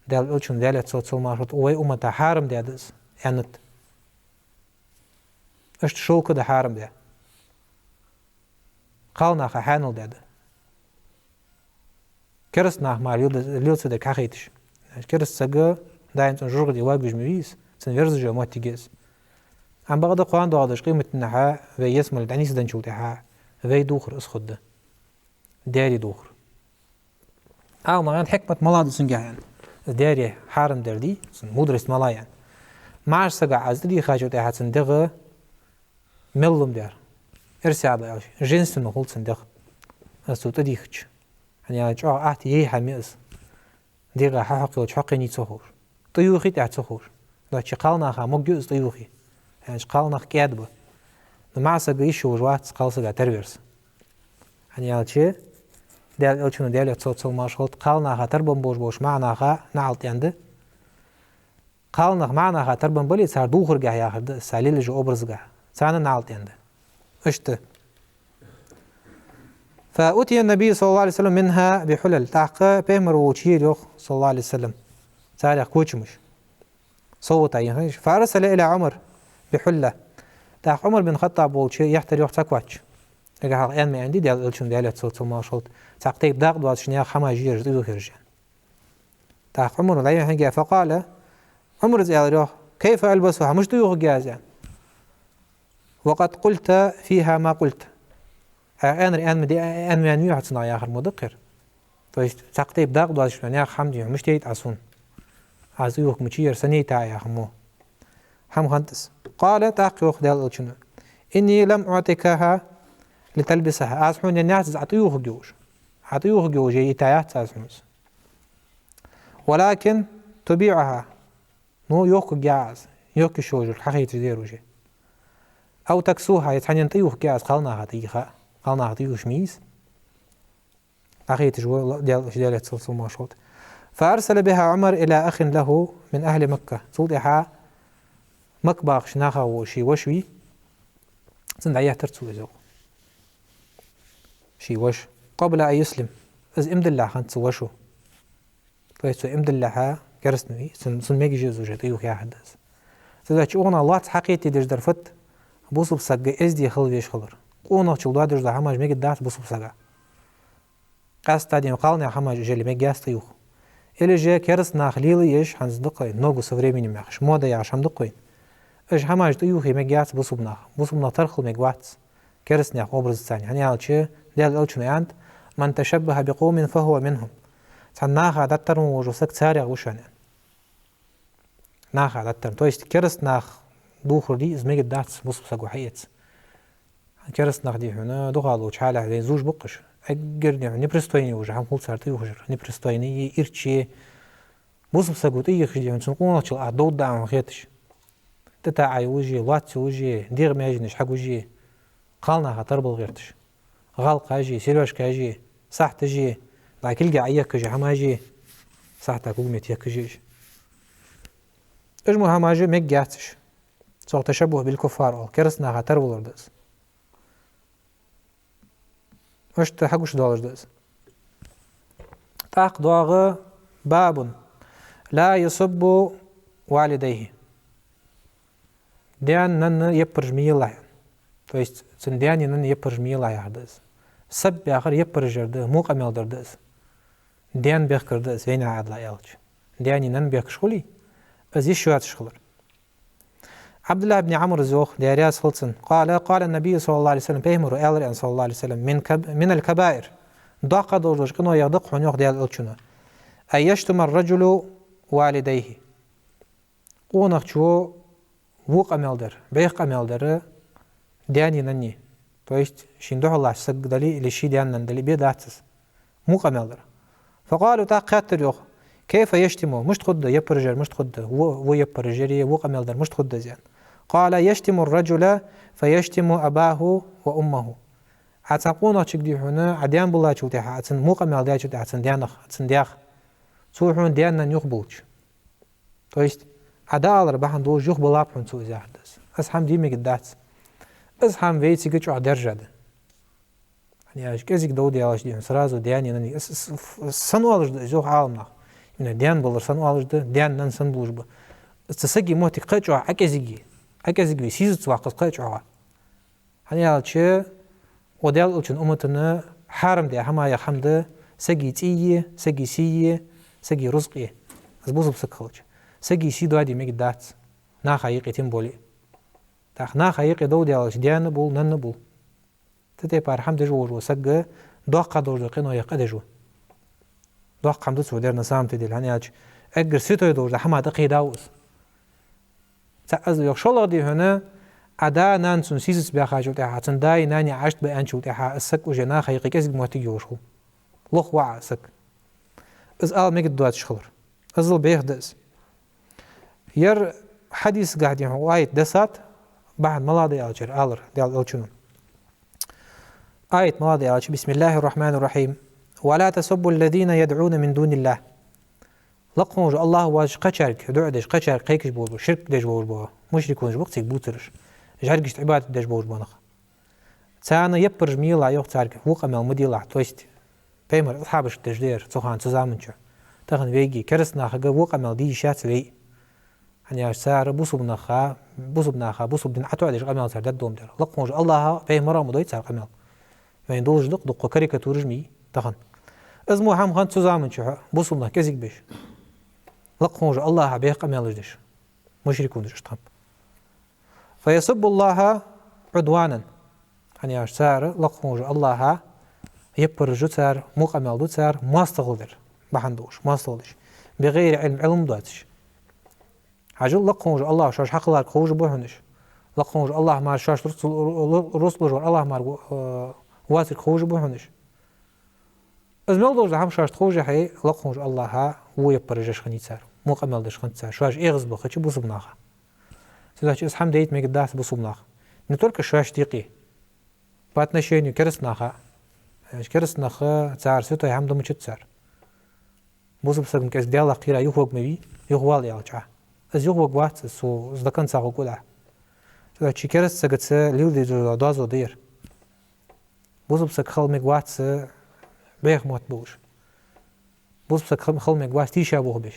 دال ألشون دالت صوت مارشط وي أمتا حارم دادس يعني اشت شو كده حارم ده قال ناخا حانل داد كرس ناخ مع اليود صدق حقيتش كرس سجى داين تنجرق دي واجب جميس تنفرز جو موت تجيز عم بغدا قوان دوادش قيمة النحاء في يسمى الدعنيس دنشو تحاء في دوخر اسخد ده داري دوخر أو ما حكمة ملاد سنجاهن داري حارم دردي مدرس ملايان معش سقع عزدي خاجو تحت سندغ ملم دار ارسي على جنس نقول سندغ أستو تديخش يعني جاء أحتي هي حميز ديغا حقي وحقيني تصخور طيوخي تحت تصخور لا تقالنا خا مجوز طيوخي يعني قالنا كادبه مع سقع يشو جوات قال سقع تربيرس يعني شيء دال ألشون دالت صوت ماشلت قالنا خا تربن بوش معنا خا نعلت عنده قالنا معنا خا تربن بلي صار دوخر جه ياخد ساليل جو أبرز جه سانا نعلت عنده اشت فأتي النبي صلى الله عليه وسلم منها بحلل تحقق بيمر وشير يخ صلى الله عليه وسلم سارع كوشمش صوت عين فأرسل إلى عمر بحلة تحق عمر بن خطاب وشي يحتر يخ تكواتش لقى حقيان ما عندي دال ألشون دالت صوت ماشلت تحقيق داق دوات شنيا خما جير دو خرجان تحق عمر لا يحنجا فقال عمر زيادة كيف ألبسها مش دو جازان وقد قلت فيها ما قلت أنا من يوحد صناعي آخر مدقر تحقيق داق دوات شنيا خمدي مش تيت عصون عزيوك مشير سني تاعي أخمو هم خنتس قال تحقيق دال ألشون إني لم أعطيكها لتلبسها أصحون الناس عطيوه جوج يتايات أصحونس ولكن تبيعها نو يوك جاز يوك شوجر حقيقة ديروجي أو تكسوها يتحنين طيوه جاز قالنا هطيوه شميس حقيقة جو ديالة صلصل ماشوط فأرسل بها عمر إلى أخ له من أهل مكة صوتها مكباق شناخا وشي وشوي سندعيه ترسو يزوق شي وش قبل أن يسلم إذ إمد الله خانت سوشو فيسو إمد الله كرسنوي سن ميجي جيزو جديو يا حدث سيداش أغنى الله تحقيتي ديش درفت بوصو بساقة إز دي خل بيش خلر قونا تشلوا ديش دا حماج ميجي دات بوصو بساقة قاستا دي مقالنا حماج جيلي ميجي ياستيوخ إلي جي كرسنا خليلي يش حنز دقين نوغو سفريميني ميخش مودا ياش هم دقين إش حماج تيوخي ميجي ياس بوصو بنا ترخل ميجي واتس كرسني أبرز الثاني يعني هذا شيء ديال ألشون عند من تشبه بقوم فهو منهم ناخا دتر وجوسك سارع وشان ناخا دتر تويست كرس ناخ دوخر دي زميق داتس بص بسقو حيت كرس ناخ دي هنا دوغالو شحاله زي زوج بقش اجرني نبرستويني وجه هم قول سارتي وجر نبرستويني يرتشي بص بسقو تي خدي من سنقونا تشل دود دعم خيتش تتاعي وجي وات وجي ديغ ماجنش حق وجي قالنا تربل غيرتش غالق هاجي سيلوش كاجي صح تجي لكن القى عيك جي حماجي صح تاكو ميت يكجيش اجمو هماجي ميك جاتش سوق تشبه بالكفار او كرسنا تربل دس وش تحقوش دولش دس تاق دواغ باب لا يصب والديه ديان نن يبرج ميلا то есть цендиани нен يبرج ميلا يحدث سب آخر يبرج ده موق أميل دردس ديان بيخكر دس وين عاد لا يالش دياني نن بيخشولي از يشوات شخلر عبد الله بن عمرو الزوخ ديارياس خلصن قال النبي صلى الله عليه وسلم بيهمر آلر صلى الله عليه وسلم من الكبائر ضاق دوج قنو يضق حنيوخ ديال الچنا أن يشتم الرجل والديه قونخشو وق أميلدر بيخ أميلدر دياني نني то есть شندوح الله سجدلي لشي ديان نندلي بيداتس موق أميلدر فقالوا تاقاتر يوخ كيف يشتمو مش تخد يبرجر مش تخد و يبرجري وق أميلدر مش تخد زين قال يشتم الرجل فيشتم أباه وأمه عتن قونا تشكدي هنا عديان بالله تشوتي عتن موق أميلدر تشوتي عتن ديانخ عتن دياخ سوحون دياننا يخبوش то есть عدالر بحن دو جوخ بلابحون سو زاحدس أسحم ديمي قدات أسحم ويتي قجع درجة يعني اش كزيك دو ديالش ديان سرازو دياني نني سنوالش جوخ عالمنا من ديان بلر سنوالش ديان نن سنبلوش ب استسقي موتي قجع أكزيك سيزت واقص قجع يعني الشيء وديال ألشن أمتنا حرم دي حما يحمد سقي تيي سقي سيي سقي رزقي أزبوز بسكخلش سقي سي دوادي ميك دات نا خايقي تيمبولي تاخ نا خايقي دو ديالش ديان بول نن بول تتي بار حمد جو سق دوقا دور قينو يقدجو دوق حمد سو دير نسام تديل هنياج اجر سيتو دور حما دقي داوس تاز يخشل دي هنا ادا نان سن سيس بخاجو تاع حتن داي ناني عشت بانشو تاع السك وجنا خايقي كز موتي يوشو لخ وا سك از ال ميك دوات شخلر ازل بيخدس ير حديث قاعد يعني وايد دسات بعد ملاضي الجر الر ديال الچنو آية ملاضي الجر بسم الله الرحمن الرحيم ولا تسبوا الذين يدعون من دون الله لقموج الله واج قشرك دعدش قشرك قيكش بو شرك دج بو مشركون وقتك بوترش جاركش عبادة دج بو بنخ تانا يبرج ميلا يوخ تارك وقمل مديلا то есть بيمر اصحابش دجدير تخان تزامنچ تخن ويجي كرسنا خغ وقمل دي شات وي يعني سار بوسبنخا بوسبن عتو دج قمل سر ددوم در لقموج الله بيمر مدوي تار قمل وين دوج دق كاريكاتورج مي تخن ازمو هم خان تزامنچ بوسبنخ كزيك بش لقموج الله بيه قمل دج مشركون دج تام فيسب الله عدوانا يعني سار لقموج الله يبرجو تار مقامل دو تار ماستغلدر بحندوش ماستغلدش بغير علم دواتش عجل لقموج الله شاش حقلار خوج بوهنش لقموج الله مار شاش رسل الله مار واتر خوج بوهنش ازمل دوز هم شاش خوج هي لقموج الله هو يبرجش خني تار مقامل دش خني تار شاش اغز بخچ بوسبناخ تداش اسحم ديت ميقداس بوسبناخ не только шаш тики по отношению к крестнаха كرسناخ تار سيتو يحمد مچت تار بوسب سگم كس ديال اخيرا يوخوك مبي يوخوال يالچا از يوخوك وات سو زدكن ساغو كولا تدا چي كرس سگت ليل دي دازو دير بوسب سگ خل ميگ وات بيخ موت بوش بوسب سگ خل ميگ وات تيشا بوخ بيش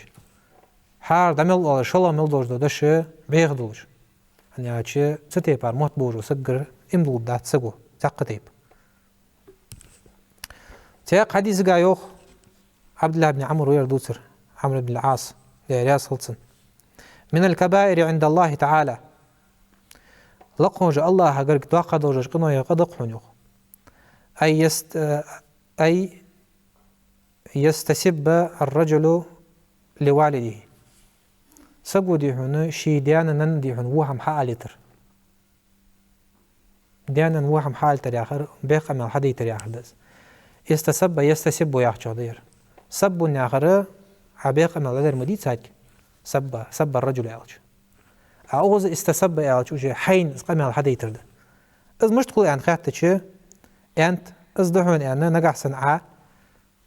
حار دمل شلا مل دوز دش بيخ دوش اني اچ ستي بار موت بوجو سگر امدو دات سگو تقتيب تياق حديث قايوخ عبد الله بن عمرو ويردوتر عمرو بن العاص ليرياس خلصن من الكبائر عند الله تعالى لقوج الله هقرق دواقع دوجج قنو يقدق حنيوخ أي يستسب الرجل لوالده سقو دي هنا شي ديانا نن دي هنا وهم حالتر ديانا وهم حالتر يا آخر بيقى من حدي تر يا آخر دز يستسب يا دير سب ناخر عبيق من الذي مدي سب الرجل يالج أوز استسب يا شو حين قام على حدا يترد إذ مش تقول يعني خاطر شيء أنت إذ دحون يعني نجح صنعة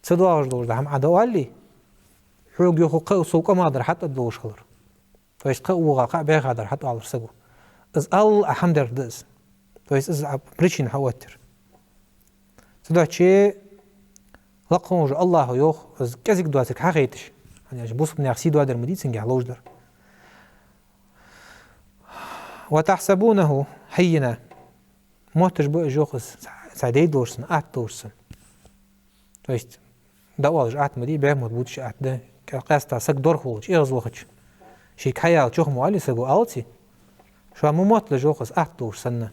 تدور دور ده هم عدوان لي حوج يخو سوق ما در حتى دوش خلر فايش قو وقع بيخ هذا حتى على رسقه إذ الله الحمد لله فايش إذ بريشين حوتر تدور شيء لقون جو الله يوخ إذ كذا دواتك حقيتش يعني بوس بني أخسي دوات المديد سنجح لوج در وتحسبونه حينا موتش بو جوخس سعدي دورسن أعت دورسن فايش دواج أعت مدي بيه مضبوطش أعت ده كقاستا سك دور خوش إغز وخش شي كحيال تشوخ موالي سقو ألتي شو موت لجوخس أعت دورسن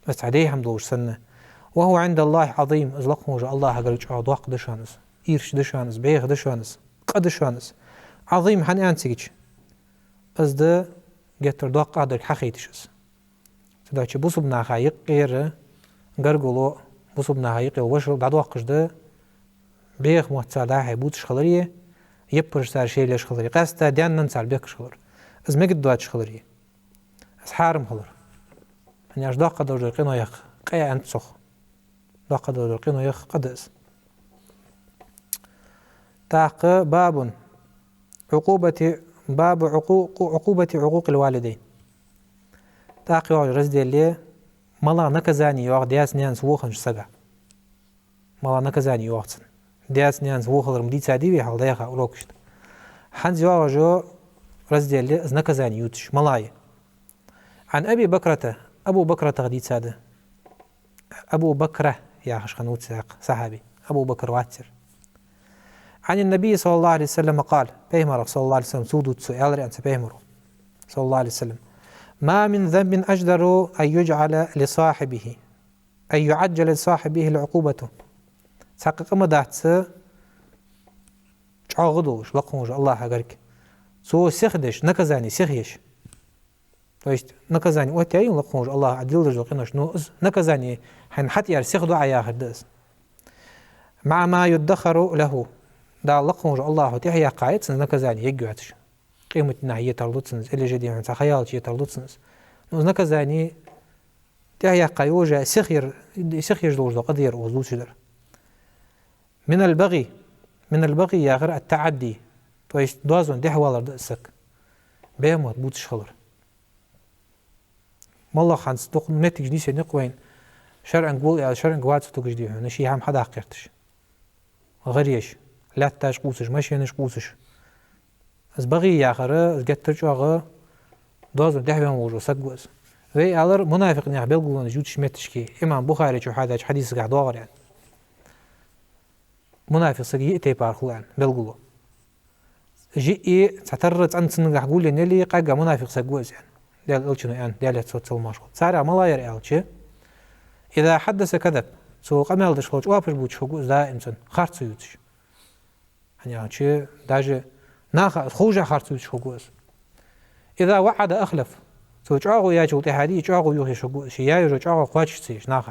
بس عديه هم دورسن وهو عند الله عظيم إذ لقمه الله قالوا عاد واق دشانس إيرش دشانس بيغ دشانس قد دشانس عظيم حن أنسيج إذ ده جتر دوق قادر حقيتشس تداش بوسب ناخايق غير غرغلو بوسب ناخايق وش بعد وقش ده بيغ متصادا هيبوتش خلريه يبرش سار شي ليش خلري قاستا ديان ننسال بيكش خلر از مجد دواتش خلريه از حارم خلر يعني اش دوق قدر قينو يخ قيا انت صخ دوق قدر قينو يخ قدس تاق باب عقوبة الوالدين تاقي واحد رزدي اللي مالا نكزاني واحد دياس نيانس ووخنش سقع مالا نكزاني واحد دياس نيانس ووخلر مديد سادي بي حال دايخا وروكشت حنزي واجو رزدي اللي از نكزاني يوتش مالاي عن أبو بكرة غديد سادة أبو بكرة يا خش خنوت ساق صحابي أبو بكر واتر عن النبي صلى الله عليه وسلم قال بيهمر صلى الله عليه وسلم سودو سؤال رأنت بيهمر صلى الله عليه وسلم ما من ذنب أجدر أن يجعل لصاحبه أن يعجل لصاحبه العقوبة ساقق مدات تعغدوش لقموش الله أقرك سو سيخدش نكزاني سيخيش تويشت نكزاني واتيين لقموش الله عدل رجل قناش نوز نكزاني حين حتى يار سيخدو عياخر داس مع ما يدخر له دا لقموش الله تحيا قايد سنز نكزاني يقعدش قيمة نهية ترلوتسنز اللي جدي عن خيال شيء ترلوتسنز نوز نكزاني تحيا قايوجا سيخير دور قدير وزلوت شدر من البغي يا غير التعدي تويش دوازون دي حوالر دقسك بيه مضبوطش خلر مالله خانس دوق نتيج ديسي نقوين شرعن قوات ستوكش ديو نشي هم حدا حقيرتش غريش لا تاش قوسش ماشي نش قوسش از بغي يا غير از جترش واغا دوازون دي حوالر وجو سقوز وي الر منافق نيح بيلقلون جوتش متشكي امام بخاري شو حديث قاعد واغر يعني منافق سجي تيبار خلان بلغلو جي تعترض عن سنغ حقول نلي قاقا منافق سجوز يعني ديال الشنو يعني ديال صوت المشغول سارع ملاير الشي اذا حدث كذب سو قمل دش خوش وابش بوش حقوق دائم سن خارج يوتش يعني شي داج ناخ خوجا خارج يوتش حقوق اذا وعد اخلف سو جاغو يا جو تهادي جاغو يوخي حقوق شي يا جو جاغو خواتش سيش ناخ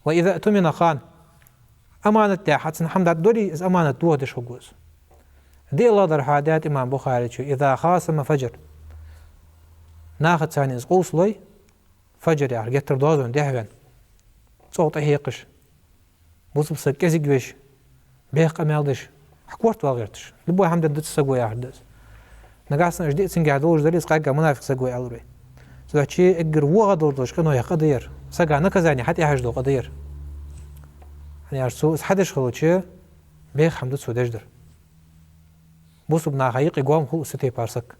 واذا اؤتمن خان أمانة تاحت حمد الدولي إز أمانة دوهدش حقوز دي الله در حادات إمام بخاري إذا خاصم فجر ناخد ثاني إز قوس لي فجر يعني جتر دوازون ديحبان صوت إحيقش بوص بسكيزي قويش بيق أمالدش حكورت واغيرتش لبوا حمد الدت سقوي أحدث نقاسنا جديد سنقع دولش دليس قاقا منافق سقوي ألوري سوى شي إقر وغدور دوش قنو يقدير سقع نكزاني حتى يحجدو قدير يعني أرسو حدش خلوتشي بيخ حمدت سودجدر بوسو بناخايق يقوم خلوص ستي بارسك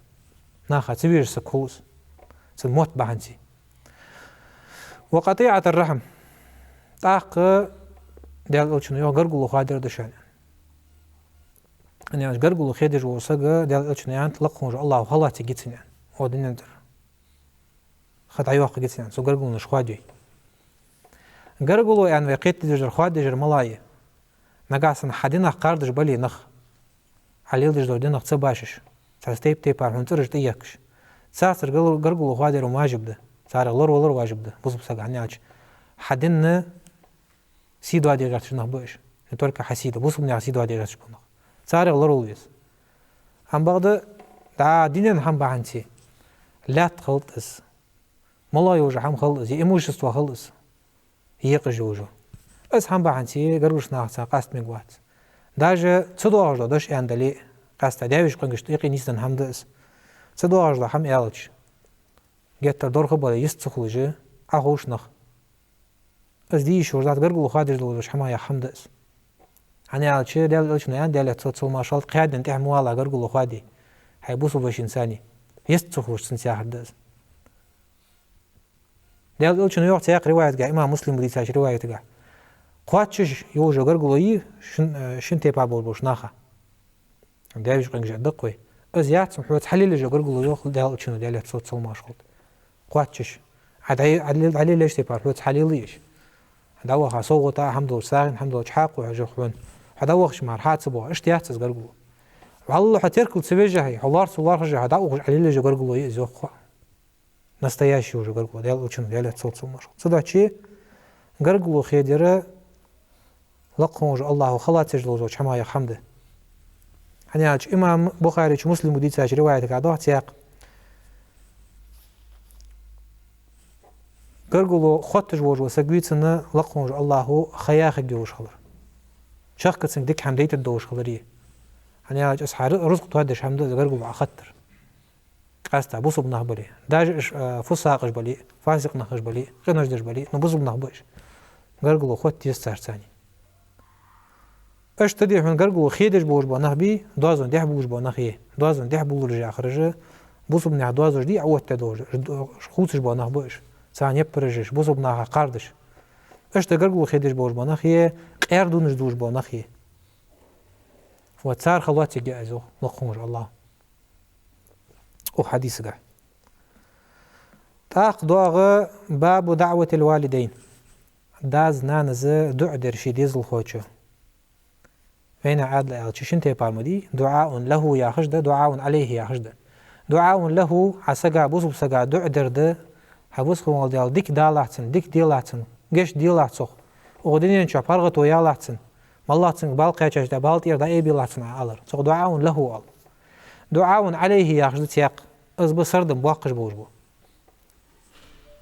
ناخا تبير سك خلوص سلموت بحنسي وقطيعة الرحم طاق ديال الشنو يو غرغلو خادر دشان يعني غرغلو خيدر وسق ديال الشنو يعني تلقون الله والله تجيتن يعني ودين ندر خد عيوق جيتن يعني سو غرغلو نش خادي غرغلو يعني وقيت دجر خواد دجر ملاي نقاسن حدينا قاردش بلي نخ عليل دجر دينا تصباشش تستيب تيبار هنترج تيكش ساسر غرغلو خوادر واجب ده صار لور واجب ده بص بسق عنياج حدنا سيدو ادي غاتش نخبوش نتورك حسيده بص من سيدو ادي غاتش بنخ صار لور ويس هم بعد دا دينن هم بعنتي لا خلطس ملا يوجه هم خلص имущество خلص يقج يوجه اس هم بعنسي قروش ناقصا قاست مقوات даже цудуаж да дош яндали قاست داوش قنقش تيقي نيستن هم دس цудуаж да هم ялч геттер дорхо бала يستخلجه أخوش نخ اس دي شورزات قرقلو خادج لوش حما يا حمدس أنا يالش دال لوش نيان دال تصل ما شاء الله قاعد انتح موالا قرقلو خادي هيبوسو باش إنساني يستخلج سنسيا حدس دال لوش نيوح تياق رواية قا إمام مسلم بدي تاش رواية قا قواتش يوجو قرقلو ي شن تيبا بوش ناخا داوش قنقش دقوي أزيات سمحوة تحليل جو قرقلو يوخ دال لوش نو دال تصل ما شاء الله قواتش علي ليش تبار حوت حليليش هداوخ صوغتا حمدو ساغن حمدو حاق وحجوخون هداوخش مار حاتسبو اشتيات تزغرغلو والله حتركل سبيجه حوار صوار خج هداوخ علي ليش غرغلو يزوخ настоящий уже غرغلو ديال учن ديال تصوت ماشو صداچي غرغلو خيدره لقون الله خلاص جلوزو حمايه حمد هنياج امام بخاري مسلم دي تاج روايه قاعده سياق قرقلو خطج وجو سقويتنا لقون الله خياخ جوش خبر شخص ديك حمديت الدوش خبريه يعني أصحاب رزق تودش حمد قرقلو خطر قاستا بوصو بنهبلي داج فساقش بلي فاسق نخش بلي غنش دش بلي نبوصو بنهبش قرقلو خط يستر ثاني اش تدي من قرقلو خيدش بوش بنهبي دوازن دح بوش بنخيه دوازن دح بول رجع خرج بوصو بنه دوازن دي عوت تدوج خوتش بنهبش ثانية برجش بوزو بناها قاردش اش تقرقو خيدش بوش بناخيه اردونش دوش بناخيه وتصار خلواتي جائزو لقونج الله وحديث قا تاق دوغ باب دعوة الوالدين داز نانز دع درشي ديز الخوچو فين عاد لألتشين تيبارمدي دعاء له يا خجده دعاء عليه يا خجده دعاء له عسقا بوزو بسقا دع درده هبوس خوال ديال ديك دالاتن ديك ديلاتن جش ديلاتسو ودينين شو فرغت ويالاتن مالاتن بالقيتش دا بالتير دا ايبيلاتن علر سو دعاء له دعاء عليه يا خجده تياق از بسردم بواقش بوجبو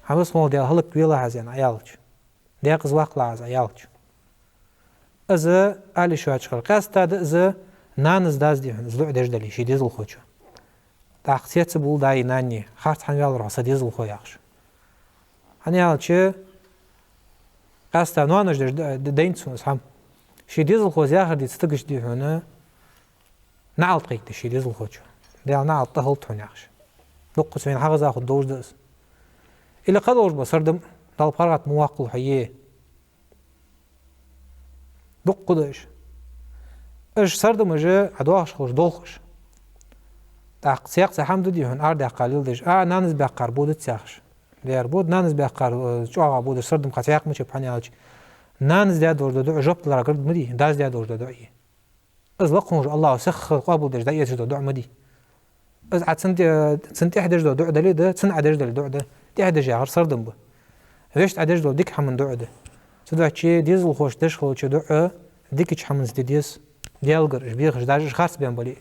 هبوس خوال ديال هلك بيلا هزين عيالج ديق زواق لاز عيالج از علي شو اشخر قاستا از نانز داز ديهن زلو دج دلي شي ديزل خوچو تاقسيت بول داي ناني خارت حنيال راس ديزل خو ياخش هنيالچ قاستا نوانج دينسونس هم شي ديزل خو زاخر دي تستقش دي هنا نعلط قيت شي ديزل خوچو ديال نعلط طهلت هناخش دقس وين حاجه زاخد دوج دس الى قدوش بسردم دال فرقت مواقل حيه دقدش اش سردم اجا ادواش خوش دولخش تاق سياق سحمد دي هن ارد قليل دش نانز بقر بود تسخش دير بود نانز بقر چوا بود سردم قسياق مچ پنيالچ نانز دي دور دو جوبت لرا قرد مدي داز دي دور دو اي از لقون الله سخ قابل دش دايت دو مدي از سنت احدج دو دلي ده سن ادج دو ده دي ادج غير سردم ب ويش ادج دو ديك حمن دو ده سداچي ديزل خوش دش خوچ دو ديك حمن ديس ديالغر بيخش داج خاص بين بلي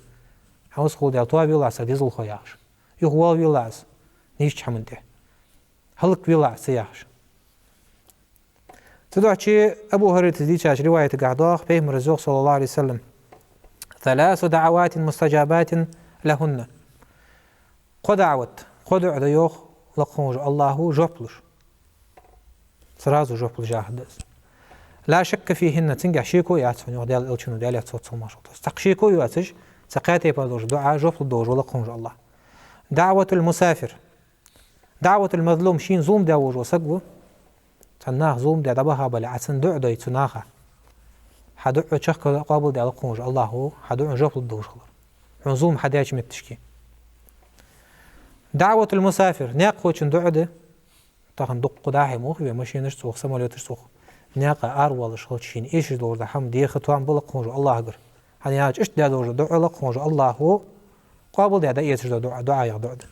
هاوس خو ديال تو بيلاس ديزل خو ياخش يخوال بيلاس نيش حمنته هلك بيلاس ياخش تدعشي ابو هريره دي تاج روايه قعدوخ فيه مرزوق صلى الله عليه وسلم 3 دعوات مستجابات لهن قدعوت قدع ديوخ لقونج الله جوبلش سرازو جوبل جاهدس لا شك فيهن تنجح شيكو ياتفن ديال الشنو ديال يتصوت ما شاء الله تقشيكو ياتج سقاتي بادوج دعاء جوبل دوج ولا قونج الله دعوة المسافر دعوة المظلوم شين زوم داوج وسقو تناخ زوم دا دبها بلا عسن دع داي تناخه حدع تشخ قابل ديال قونج الله حدع جوبل دوج خلر زوم حداش متشكي دعوة المسافر ناقوش دعده تاخن دق داحي موخي ماشي نشتوخ سموليت تشتوخ ناقة أروال شخصين إيش دور ده هم دي خطوان بلق خونج الله أجر هني هاج إيش ده دور دعاء لق خونج الله هو قابل ده يتش دعاء يقدر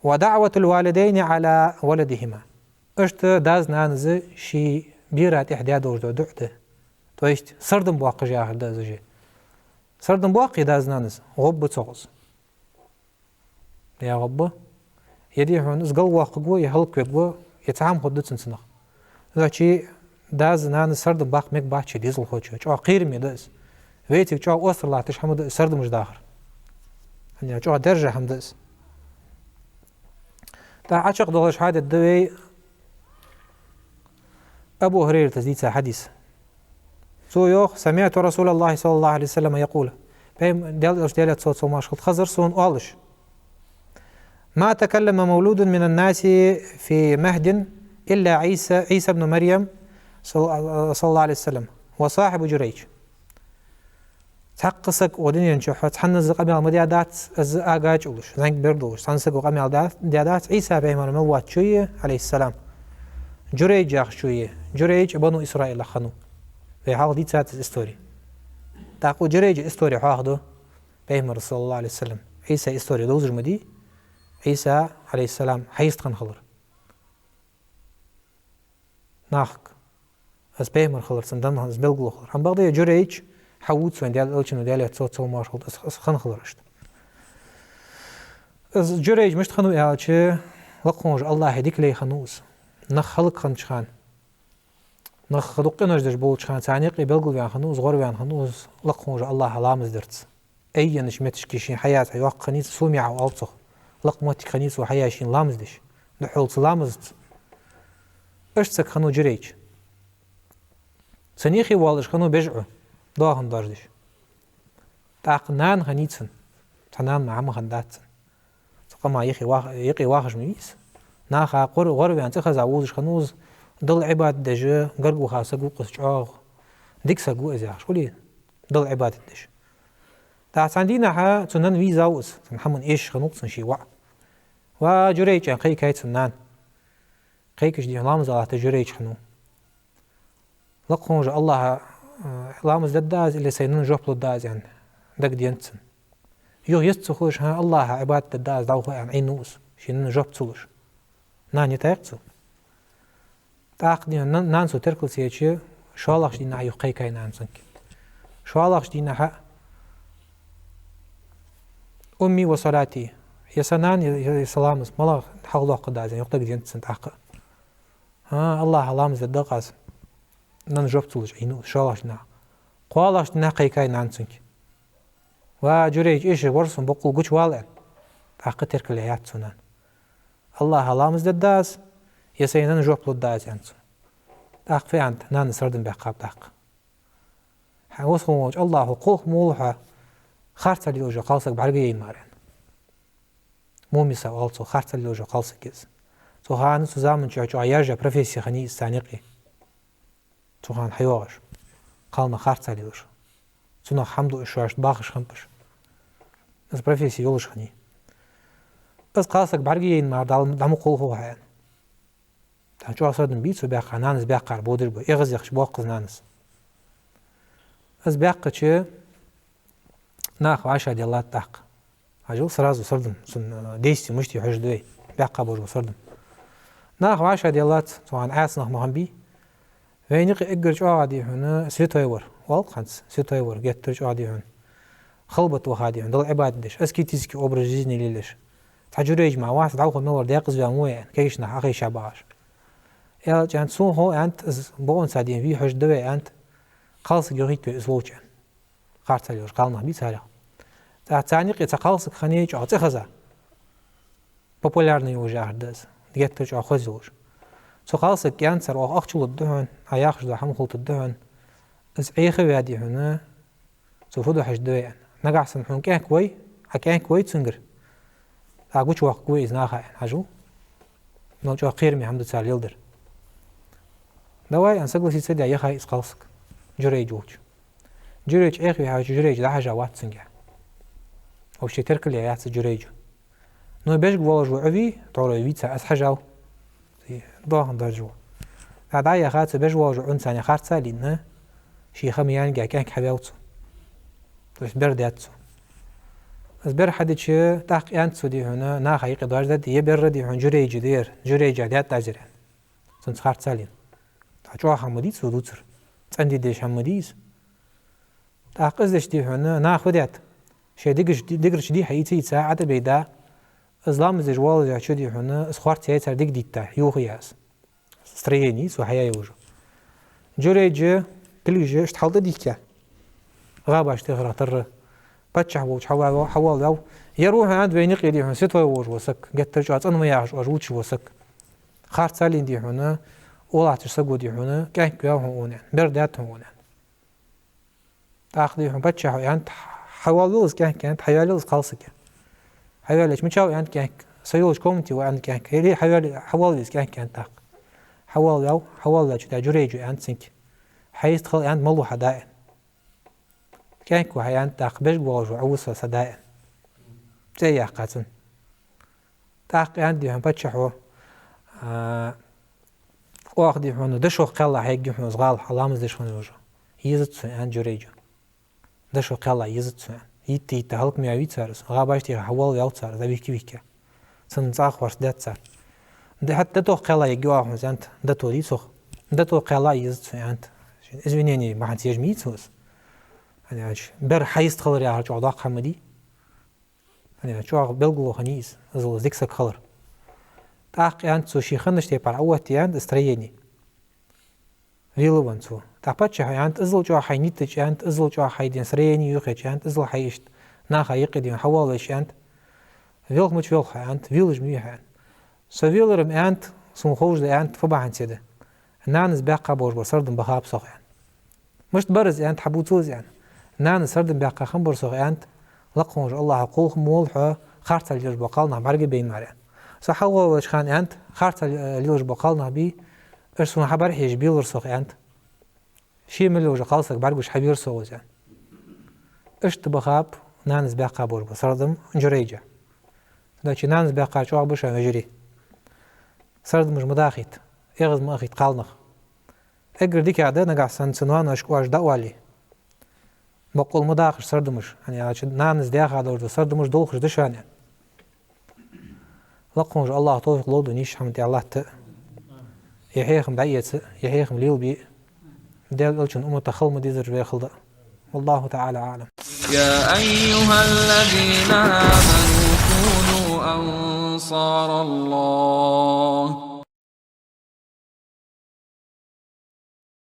ودعوة الوالدين على ولدهما إيش داز نانز شي بيرات إحدى دور دعاء تويش سردم بواقي جاهل ده زوجي سردم بواقي داز نانز غب تصغز يا غب يدي هون إز قلوا قجوا يهلك قجوا يتعام خدت سنسنا إذا شيء داز نان سرد باق مك باق شيء ديزل خوش شو قير ميداز ويتك شو أوصل لا تش حمد سرد مش داخر يعني شو درجة حمدز تا عشق دولش هذا الدوي أبو هريرة تزيد حديث سو يوخ سمعت رسول الله صلى الله عليه وسلم يقول بهم ديالت صوت ما شغل خزر سون قالش ما تكلم مولود من الناس في مهد إلا عيسى بن مريم صلى الله عليه وسلم وصاحب جريج تحقسك ودنيا نشوف تحنز قميل مديادات از آجاج ولش زنك بردوش تحنسك قميل ديادات عيسى بهم ملوات شوية عليه السلام جريج ياخ شوية جريج بنو إسرائيل خنو في حال دي تسات الستوري تاقو جريج استوري حاخدو بهم رسول الله عليه وسلم عيسى استوري دوزر مدي عيسى عليه السلام حيست خنخلر ناخك از بهم خلر سندن از بلغلو خلر هم بغدي جريج حوت سوين ديال ألشنو ديال تصوت مارشال خن خلرشت از جريج مش خنو يالش لقونج الله هديك لي خنوس نخ خلق خنش خان نخ خدق نجدش بولش خان ثانيق بلغل بيان خنوس غور بيان خنوس لقونج الله لامز درت أي نشمتش كيشين حياة يوق خنيس سوميع أو ألصق لقمتك خنيس وحياشين لامز دش نحول سلامز أشتك خنو جريج سنيخي والش خنو بيجعو داهم داردش تاقنان خنيتسن تنان معم خنداتسن تقما يقي واخش ميس ناخا غرب يعني تخزا ووزش خنوز ضل عباد دجا قرقو خاسقو قسجاغ ديك سقو ازياخ شولي ضل عباد دج تاعتاندينا ها تنان ويزاوز محمد ايش خنوقسن شي وجريج يعني قي كايت سنان قيكش دي لامز على تجريج خنو لقونج الله لامز داز اللي سينن جوبلو داز يعني دق دينتسن يو يستخوش ها الله عباد داز داو يعني عينوس شينن جوب تسوش ناني تاقتسو تاقدي نانسو تركل سيتشي شوالخش دينا عيو قيكاي نانسنك شوالخش دينا ها أمي وصلاتي يسنان يسلامز ملا حقلو قداز يعني يقدق دينتسن تاق ها الله لامز دقاز نان جوب تسوش عينوس شوالخش دينا قوالخش دينا قيكاي نانسنك وجريج إيش ورسم بقول قوش والعن تاق تركل عيات سنان الله لامز داز يسينن جوبلو داز ينسو تاق في عند نان سردن بقاب تاق وصفوج الله قوخ مولها خارتا ليوجا قالسك بعرقيين مارين موميسا والسو خارتا ليوجا قالسك يز تو هان سوزامن جو عياجا بروفيسي خني استانيقي تو هان حيوغش قالنا خارتا ليوجا سنو حمدو اشواش باخش خمبش از بروفيسي يولش خني از قالسك بعرقيين مار دامو قوخو هاين تانشو أصدن بيتسو بيقع نانس بيقع بودر بو إغز يخش بوقز نانس از بيقع چه ناخ عشا ديالات تاق عجو سرازو سردن سن ديستي مشتي حج دوي بيقع بوجو سردن ناخ عشا ديالات طبعا عاس ناخ مهمبي وينيقي إقر جو عادي هنا سيتويور والقانس سيتويور جيتر جو عادي هنا خلبت وخادي هنا دل عباد ديش اسكي تيسكي أوبرجيزني ليلش تحجر يجمع واحد دعوه مور ديقز بياموه يعني كيش ناخ أخي شعباش يا جان سو هو أنت بقول سادين في حج دوي أنت خالص جريت بأسلوبك قارت اليوش قالنا بيت هلا تعانيق يتقالص خنيج أو تخزع populярный уже ардаз ديت جو خزوش سو خالص كانسر أو أخشل الدهن هياخش ده هم خلط الدهن از أي خوادي هنا سو فدو حج دوي نقع سنحون كان كوي حكان كوي تسنجر أقولش وقت كوي إذا ناخا حجو نوجو خير مي حمد تعالى يلدر دواي أنسقل سيد يا خاي إسقالسك جريج وش جريج أخي هاي جريج ده حاجة واتسنجع أو شيء ترك اللي يعطي جريج نو بيج قولج وعبي طول يبيتها أسحجاو ضاهن درجو هذا يا خات بيج قولج إنسان خارج سالين شيء خميان جا كان حبيوتو بس برداتو بس بر حد شيء تحقيق أنت دي هنا ناخي قدر ده يبر دي هون جريج دير جريج عدات تاجرين سنت خارج سالين تجوا حموديس ودوتر عندي ديش حموديس تحقق دي هنا ناخدات شيء دقش دي حيتي ساعة بيدا إسلام زي جوال زي شدي هنا سخرت يا ديك ديتا يوغياس ستريني سو حياة يوجو جريجة كليجة اشتحلت ديكا غابة اشتغل تر بتشح وش حوال أو يروح عند بينك يدي هنا ستوي وش وسك قد ترجع أنا ما يعش وش وسك خارج سالين دي هنا ولا ترسقوا دي هنا كان كياهم هنا برداتهم هنا تأخذيهم بتشح يعني حوالوز كانت حوالوز خالصك حواليش متشاو يعني كان سيولش كومتي وعند كان هي حواليز كانت تاق حوال جدا جريجو يعني سنك حيستخل يعني ملو حدائن كان كو يعني تاق بيش بواجو عوصة صدائن زي يقاتن تاق عندي هم بتشحو واخدي هونو دشو قلا هيجي هونو صغال حلامز دشو نوجو يزت يعني جريجو دشو قلا يزت يتي تهلك مياوي صارس غاباشتي حوال ياو صار ذا بيكي سنزاخ ورش دات صار ده حتى تو قلا يجوا هون زانت ده تو دي سوخ ده تو قلا يزت انت ازوينيني ما حد يجميت سوس انا بر حيست خلر يا رجع ضاق حمدي انا شو بلغو خنيس ازل زيكس خلر تاق انت سو شي خنشتي بار اوتي انت استريني ريلوانت سو تاقبتش انت ازل جو حينيت انت ازل جو حيدين سريني يخج انت ازل حيشت ناخا يقدين حوالش انت فيلخ مش فيلخ انت فيلج ميح سوفيلرم انت سون خوج انت فبعن سيده نانس باقا بوش بسردن بخاب سوخ يعني مش تبرز انت حبوتوز يعني نانس سردن باقا خمبر سوخ انت لقون الله قول مولح خارت الجرج بقالنا برقي بين مريان صحوا وش خان انت خارت الجرج بقالنا بي ارسون حبر حيج بيلر سوخ انت شي من وجه قالسك برقوش حبير سوز يعني اشت بخاب نانس باقا بوش بسردم جريجه لكن نانس باقا شو بوش مجري سرد مش مداخيت اغز ما اخيت قالنخ اقر ديك عدا نقع سنوان واش داوالي بقول مداخش سرد مش يعني نانس داخل على سرد مش دولخش دشان يعني لقونج الله توفيق لودو نيش حمد الله ت يحيخم بعيت يحيخم ليل بي ديال الجن تخلم ديزر بيخلد والله تعالى عالم. يا أيها الذين آمنوا كونوا أنصار الله